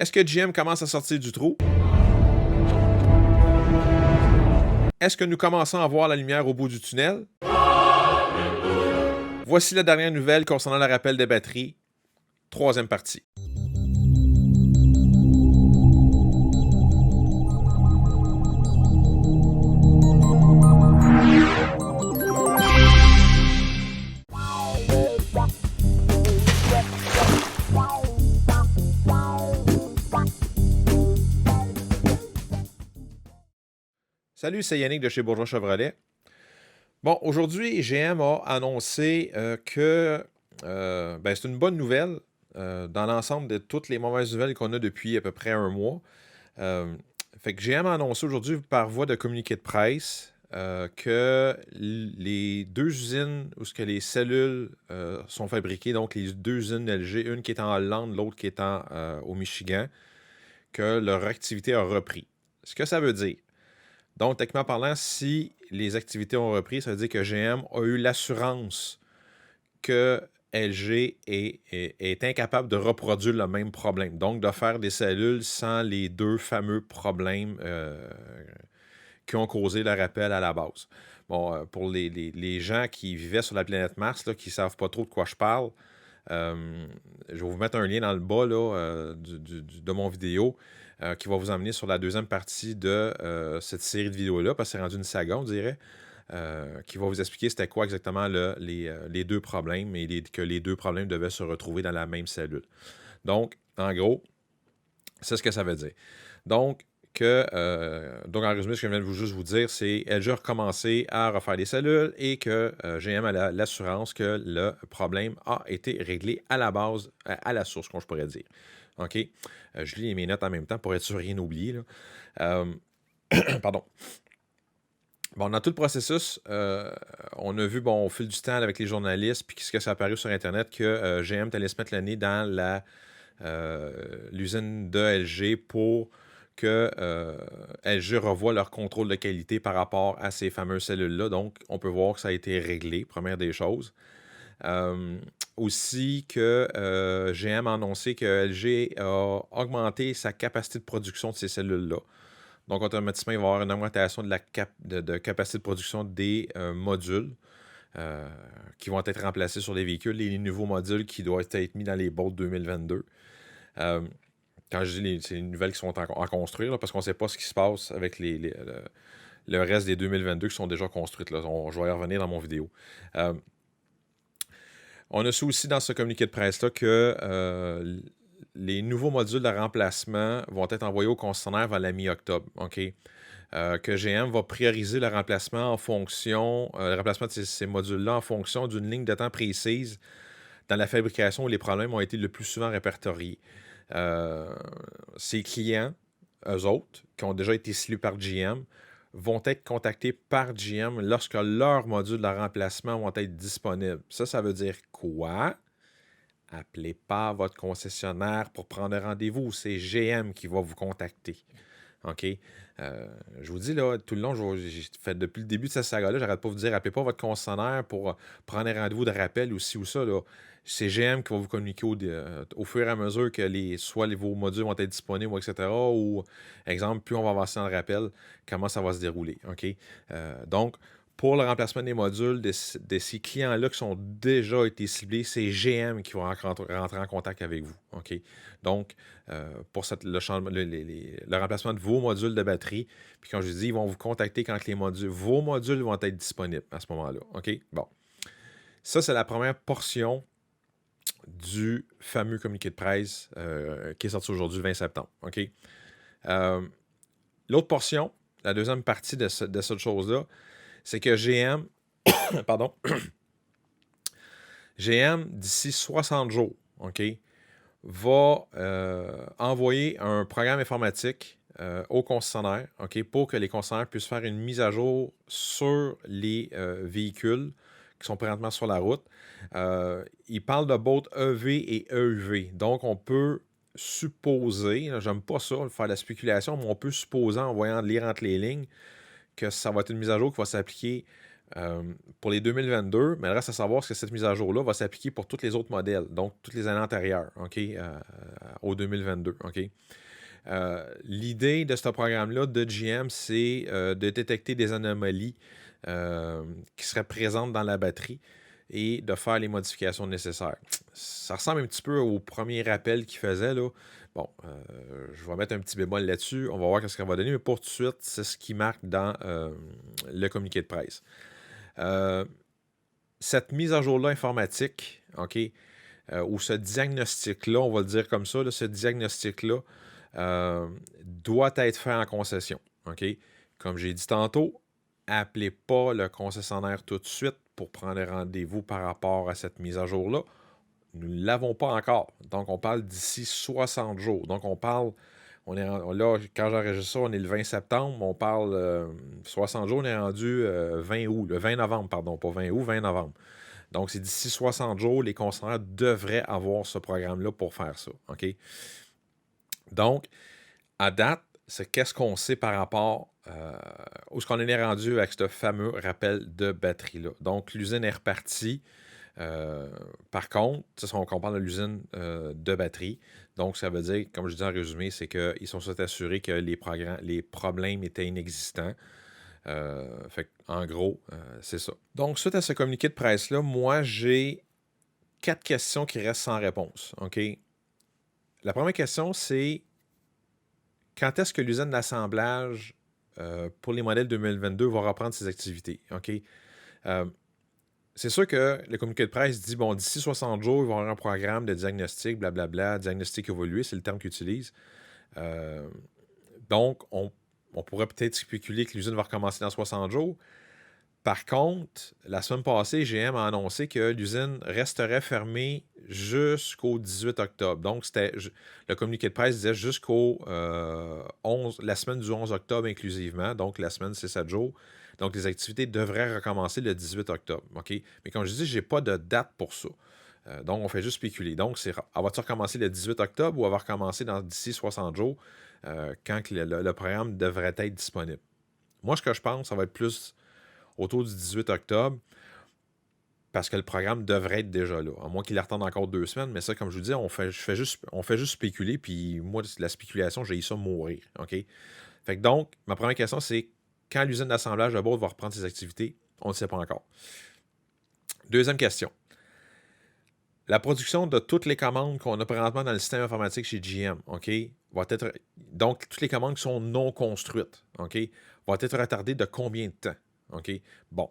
Est-ce que GM commence à sortir du trou? Est-ce que nous commençons à voir la lumière au bout du tunnel? Voici la dernière nouvelle concernant le rappel des batteries. Troisième partie. Salut, c'est Yannick de chez Bourgeois Chevrolet. Bon, aujourd'hui, GM a annoncé que c'est une bonne nouvelle dans l'ensemble de toutes les mauvaises nouvelles qu'on a depuis à peu près un mois. Fait que GM a annoncé aujourd'hui par voie de communiqué de presse que les deux usines où ce que les cellules sont fabriquées, donc les deux usines LG, une qui est en Hollande, l'autre qui est au Michigan, que leur activité a repris. Ce que ça veut dire? Donc, techniquement parlant, si les activités ont repris, ça veut dire que GM a eu l'assurance que LG est incapable de reproduire le même problème. Donc, de faire des cellules sans les deux fameux problèmes qui ont causé le rappel à la base. Bon, pour les gens qui vivaient sur la planète Mars, là, qui ne savent pas trop de quoi je parle, je vais vous mettre un lien dans le bas là, de mon vidéo qui va vous emmener sur la deuxième partie de cette série de vidéos-là, parce que c'est rendu une saga, on dirait, qui va vous expliquer c'était quoi exactement les deux problèmes et que les deux problèmes devaient se retrouver dans la même cellule. Donc, en gros, c'est ce que ça veut dire. Donc, en résumé, ce que je viens de juste vous dire, c'est LG a recommencé à refaire des cellules et que GM a l'assurance que le problème a été réglé à la base, à la source, comme je pourrais dire. OK? Je lis mes notes en même temps pour être sûr de rien oublier. Là. Pardon. Bon, dans tout le processus, on a vu au fil du temps avec les journalistes, puis ce que ça a apparu sur Internet, que GM allait se mettre le nez dans l'usine de LG pour que LG revoie leur contrôle de qualité par rapport à ces fameuses cellules-là. Donc, on peut voir que ça a été réglé, première des choses. Aussi que GM a annoncé que LG a augmenté sa capacité de production de ces cellules-là. Donc, automatiquement, il va y avoir une augmentation de capacité de production des modules qui vont être remplacés sur les véhicules, les nouveaux modules qui doivent être mis dans les Bolt 2022. Quand je dis c'est les nouvelles qui sont à construire, là, parce qu'on ne sait pas ce qui se passe avec le reste des 2022 qui sont déjà construites. Là. Je vais y revenir dans mon vidéo. On a su aussi dans ce communiqué de presse-là que les nouveaux modules de remplacement vont être envoyés au concessionnaire vers la mi-octobre. OK? Que GM va prioriser le remplacement en fonction, le remplacement de ces modules-là en fonction d'une ligne de temps précise dans la fabrication où les problèmes ont été le plus souvent répertoriés. Ces clients, eux autres, qui ont déjà été ciblés par GM, vont être contactés par GM lorsque leurs modules de remplacement vont être disponibles. Ça veut dire quoi? Appelez pas votre concessionnaire pour prendre un rendez-vous. C'est GM qui va vous contacter. OK? Je vous dis, là, tout le long, j'ai fait depuis le début de cette saga-là, j'arrête pas de vous dire, appelez pas votre concessionnaire pour prendre un rendez-vous de rappel ou ci ou ça. Là. C'est GM qui va vous communiquer au fur et à mesure que soit vos modules vont être disponibles, etc. Ou, exemple, plus on va avancer dans le rappel, comment ça va se dérouler. OK? Donc, pour le remplacement des modules de ces clients-là qui sont déjà été ciblés, c'est GM qui va rentrer en contact avec vous. OK? Donc, pour le remplacement de vos modules de batterie, puis quand je dis, ils vont vous contacter quand vos modules vont être disponibles à ce moment-là. OK? Bon. Ça, c'est la première portion du fameux communiqué de presse qui est sorti aujourd'hui, le 20 septembre. OK? L'autre portion, la deuxième partie de cette chose-là, c'est que GM, pardon, GM, d'ici 60 jours, OK, va envoyer un programme informatique aux concessionnaires, OK, pour que les concessionnaires puissent faire une mise à jour sur les véhicules qui sont présentement sur la route. Il parle de Bolt EV et EUV. Donc, on peut supposer, j'aime pas ça, faire de la spéculation, mais on peut supposer, en lire entre les lignes, que ça va être une mise à jour qui va s'appliquer Pour les 2022, mais il reste à savoir que cette mise à jour-là va s'appliquer pour tous les autres modèles, donc toutes les années antérieures, OK, au 2022, OK? L'idée de ce programme-là de GM, c'est de détecter des anomalies qui seraient présentes dans la batterie et de faire les modifications nécessaires. Ça ressemble un petit peu au premier rappel qu'il faisait, là. Bon, je vais mettre un petit bémol là-dessus. On va voir ce que ça va donner, mais pour tout de suite, c'est ce qui marque dans le communiqué de presse. Cette mise à jour-là informatique, OK, ou ce diagnostic-là, on va le dire comme ça, là, ce diagnostic-là doit être fait en concession. OK? Comme j'ai dit tantôt, appelez pas le concessionnaire tout de suite pour prendre rendez-vous par rapport à cette mise à jour-là. Nous ne l'avons pas encore. Donc, on parle d'ici 60 jours. Donc, on parle, là, quand j'enregistre ça, on est le 20 septembre, on parle 60 jours, on est rendu 20 août, le 20 novembre, pardon, pas 20 août, 20 novembre. Donc, c'est d'ici 60 jours, les concessionnaires devraient avoir ce programme-là pour faire ça. OK? Donc, à date, c'est qu'est-ce qu'on sait par rapport où est-ce qu'on en est rendu avec ce fameux rappel de batterie-là. Donc, l'usine est repartie. Par contre, ça, on parle de l'usine de batterie. Donc, ça veut dire, comme je dis en résumé, c'est qu'ils sont assurés que les problèmes étaient inexistants. En gros, c'est ça. Donc, suite à ce communiqué de presse-là, moi, j'ai 4 questions qui restent sans réponse. OK? La première question, c'est quand est-ce que l'usine d'assemblage pour les modèles 2022 va reprendre ses activités? OK? C'est sûr que le communiqué de presse dit, bon, d'ici 60 jours, il va y avoir un programme de diagnostic, blablabla, diagnostic évolué, c'est le terme qu'ils utilisent. Donc, on pourrait peut-être spéculer que l'usine va recommencer dans 60 jours. Par contre, la semaine passée, GM a annoncé que l'usine resterait fermée jusqu'au 18 octobre. Donc, le communiqué de presse disait jusqu'au la semaine du 11 octobre inclusivement. Donc, la semaine, c'est 7 jours. Donc, les activités devraient recommencer le 18 octobre. OK? Mais comme je dis, je n'ai pas de date pour ça. Donc, on fait juste spéculer. Donc, elle va-t-elle recommencer le 18 octobre ou elle va recommencer d'ici 60 jours quand le programme devrait être disponible? Moi, ce que je pense, ça va être plus autour du 18 octobre, parce que le programme devrait être déjà là. À moins qu'il attende encore 2 semaines, mais ça, comme je vous dis, on fait juste spéculer, puis moi, la spéculation, j'ai eu ça mourir. OK? Fait que donc, ma première question, c'est quand l'usine d'assemblage de Beauce va reprendre ses activités? On ne sait pas encore. Deuxième question. La production de toutes les commandes qu'on a présentement dans le système informatique chez GM, OK, va être. Donc, toutes les commandes qui sont non construites, OK, vont être retardées de combien de temps? OK? Bon.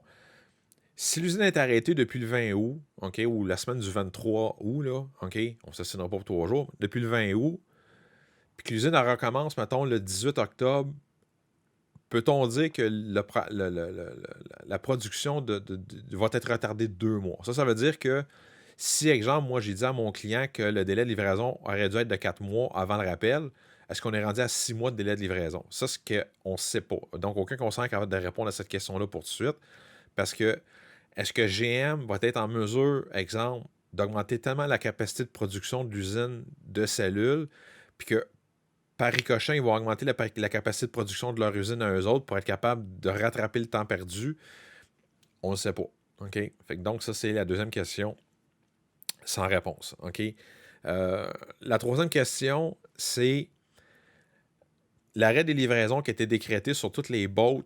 Si l'usine est arrêtée depuis le 20 août, OK, ou la semaine du 23 août, là, OK, on ne s'assinera pas pour 3 jours, depuis le 20 août, puis que l'usine recommence, mettons, le 18 octobre, peut-on dire que la production va être retardée de 2 mois? Ça veut dire que si, exemple, moi, j'ai dit à mon client que le délai de livraison aurait dû être de 4 mois avant le rappel, est-ce qu'on est rendu à 6 mois de délai de livraison? Ça, c'est ce qu'on ne sait pas. Donc, aucun conseiller est capable de répondre à cette question-là pour tout de suite. Parce que, est-ce que GM va être en mesure, exemple, d'augmenter tellement la capacité de production de l'usine de cellules, puis que par ricochet, ils vont augmenter la capacité de production de leur usine à eux autres pour être capable de rattraper le temps perdu? On ne sait pas. OK? Fait que donc, ça, c'est la deuxième question sans réponse. OK? La troisième question, c'est l'arrêt des livraisons qui a été décrété sur toutes les boats,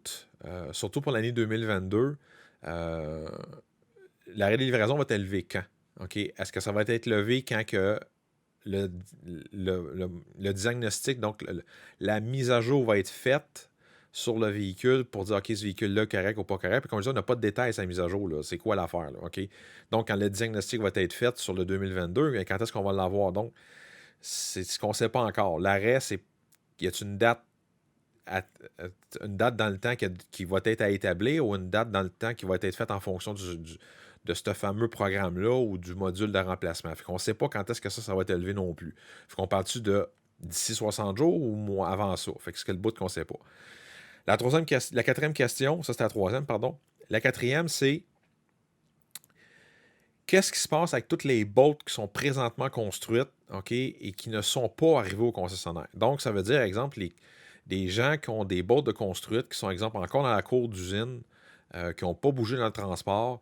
surtout pour l'année 2022. L'arrêt des livraisons va être levé quand? OK? Est-ce que ça va être levé quand que le diagnostic, donc la mise à jour va être faite sur le véhicule pour dire, OK, ce véhicule-là, correct ou pas correct. Puis comme je dis, on n'a pas de détails sur la mise à jour. Là. C'est quoi l'affaire? Là, OK? Donc, quand le diagnostic va être fait sur le 2022, quand est-ce qu'on va l'avoir? Donc, c'est ce qu'on ne sait pas encore. L'arrêt, c'est y a une date dans le temps qui va être à établir ou une date dans le temps qui va être faite en fonction de ce fameux programme-là ou du module de remplacement. Fait qu'on ne sait pas quand est-ce que ça va être élevé non plus. Fait qu'on parle-tu de d'ici 60 jours ou avant ça? Fait que c'est le bout qu'on ne sait pas. La quatrième question, ça c'était la troisième, pardon. La quatrième, c'est qu'est-ce qui se passe avec toutes les boats qui sont présentement construites, OK, et qui ne sont pas arrivées au concessionnaire? Donc, ça veut dire, exemple, des gens qui ont des boats de construites, qui sont, exemple, encore dans la cour d'usine, qui n'ont pas bougé dans le transport,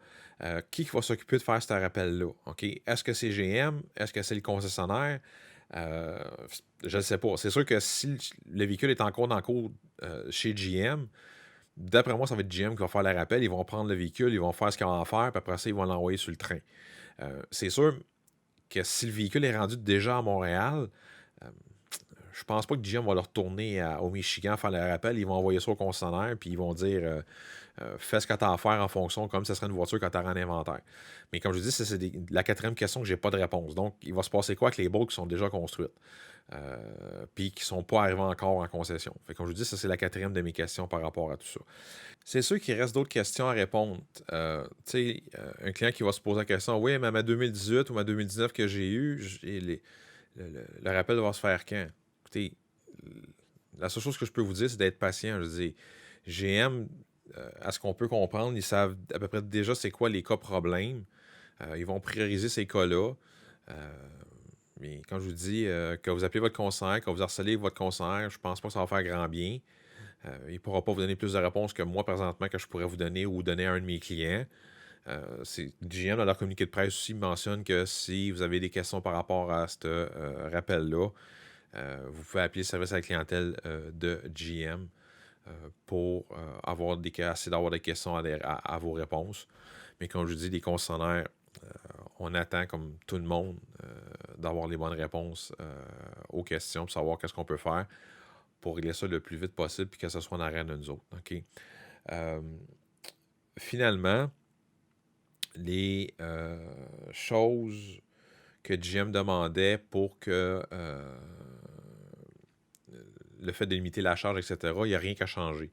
qui va s'occuper de faire ce rappel-là? OK? Est-ce que c'est GM? Est-ce que c'est le concessionnaire? Euh, je ne sais pas. C'est sûr que si le véhicule est encore dans le cours chez GM, d'après moi, ça va être GM qui va faire le rappel. Ils vont prendre le véhicule, ils vont faire ce qu'ils ont à faire, puis après ça, ils vont l'envoyer sur le train. C'est sûr que si le véhicule est rendu déjà à Montréal, euh, je pense pas que GM va le retourner au Michigan faire le rappel. Ils vont envoyer ça au concessionnaire, puis ils vont dire fais ce que tu as à faire en fonction, comme ce serait une voiture quand tu as en inventaire. Mais comme je vous dis, c'est la quatrième question que j'ai pas de réponse. Donc, il va se passer quoi avec les boats qui sont déjà construites? Puis qui ne sont pas arrivés encore en concession. Fait que, comme je vous dis, ça c'est la quatrième de mes questions par rapport à tout ça. C'est sûr qu'il reste d'autres questions à répondre. Un client qui va se poser la question, oui, mais ma 2018 ou ma 2019 que j'ai eue, le rappel va se faire quand? Écoutez, la seule chose que je peux vous dire, c'est d'être patient. Je dis, GM, à ce qu'on peut comprendre, ils savent à peu près déjà c'est quoi les cas problèmes. Ils vont prioriser ces cas-là. Mais quand je vous dis que vous appelez votre conseiller, que vous harcelez votre conseiller, je pense pas que ça va faire grand bien. Il ne pourra pas vous donner plus de réponses que moi, présentement, que je pourrais vous donner ou donner à un de mes clients. GM, dans leur communiqué de presse aussi, mentionne que si vous avez des questions par rapport à ce rappel-là, vous pouvez appeler le service à la clientèle de GM pour essayer d'avoir des questions à vos réponses. Mais comme je vous dis, les concessionnaires, on attend, comme tout le monde, d'avoir les bonnes réponses aux questions pour savoir qu'est-ce qu'on peut faire pour régler ça le plus vite possible puis que ce soit en arrière de nous autres. OK? Finalement, les choses que GM demandait pour que le fait de limiter la charge, etc., il n'y a rien qu'à changer.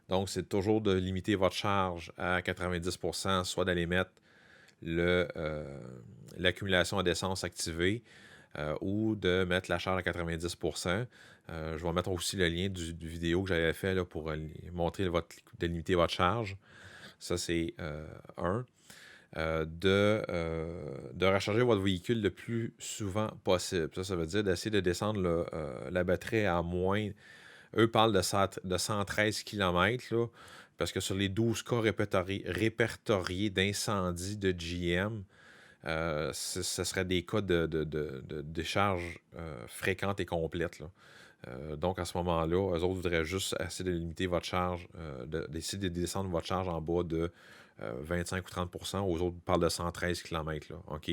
Donc, c'est toujours de limiter votre charge à 90%, soit d'aller mettre l'accumulation d'essence activée ou de mettre la charge à 90%. Je vais mettre aussi le lien du vidéo que j'avais fait là, pour montrer de limiter votre charge. Ça, c'est un. De recharger votre véhicule le plus souvent possible. Ça veut dire d'essayer de descendre la batterie à moins. Eux parlent de 113 km, là, parce que sur les 12 cas répertoriés d'incendie de GM, ce serait des cas de décharge fréquente et complète. Là. Donc, à ce moment-là, eux autres voudraient juste essayer de limiter votre charge, d'essayer de descendre votre charge en bas de 25 ou 30 %. Aux autres, parlent de 113 km. Là, OK?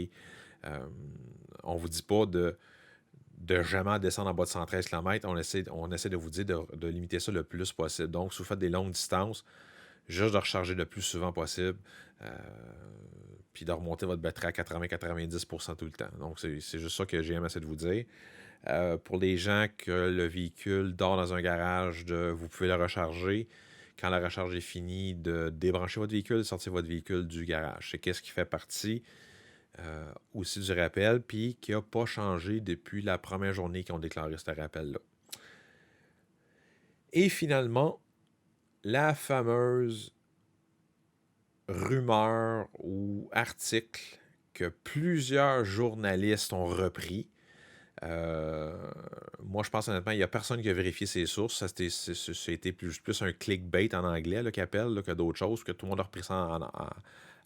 On ne vous dit pas de jamais descendre en bas de 113 km. On essaie de vous dire de limiter ça le plus possible. Donc, si vous faites des longues distances, juste de recharger le plus souvent possible, puis de remonter votre batterie à 80-90 % tout le temps. Donc, c'est juste ça que GM essaie de vous dire. Pour les gens que le véhicule dort dans un garage, vous pouvez le recharger. Quand la recharge est finie, de débrancher votre véhicule, de sortir votre véhicule du garage. C'est qu'est-ce qui fait partie aussi du rappel, puis qui n'a pas changé depuis la première journée qu'ils ont déclaré ce rappel-là. Et finalement, la fameuse rumeur ou article que plusieurs journalistes ont repris. Moi, je pense honnêtement, il n'y a personne qui a vérifié ses sources. Ça a été plus un clickbait en anglais qu'ils appellent que d'autres choses, que tout le monde a repris ça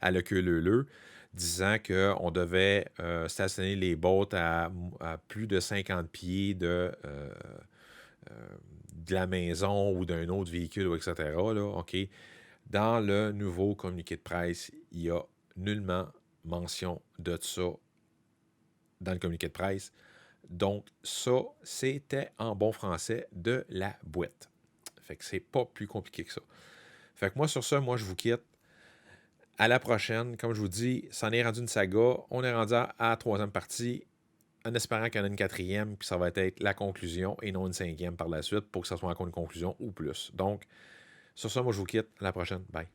à le queue leu, disant qu'on devait stationner les boats à plus de 50 pieds de la maison ou d'un autre véhicule, etc. Là, OK. Dans le nouveau communiqué de presse, il n'y a nullement mention de ça dans le communiqué de presse. Donc, ça, c'était en bon français de la boîte. Fait que c'est pas plus compliqué que ça. Fait que moi, sur ça, je vous quitte. À la prochaine. Comme je vous dis, ça en est rendu une saga. On est rendu à la troisième partie, en espérant qu'il y en a une quatrième, puis ça va être la conclusion et non une cinquième par la suite pour que ça soit encore une conclusion ou plus. Donc, sur ça, je vous quitte. À la prochaine. Bye.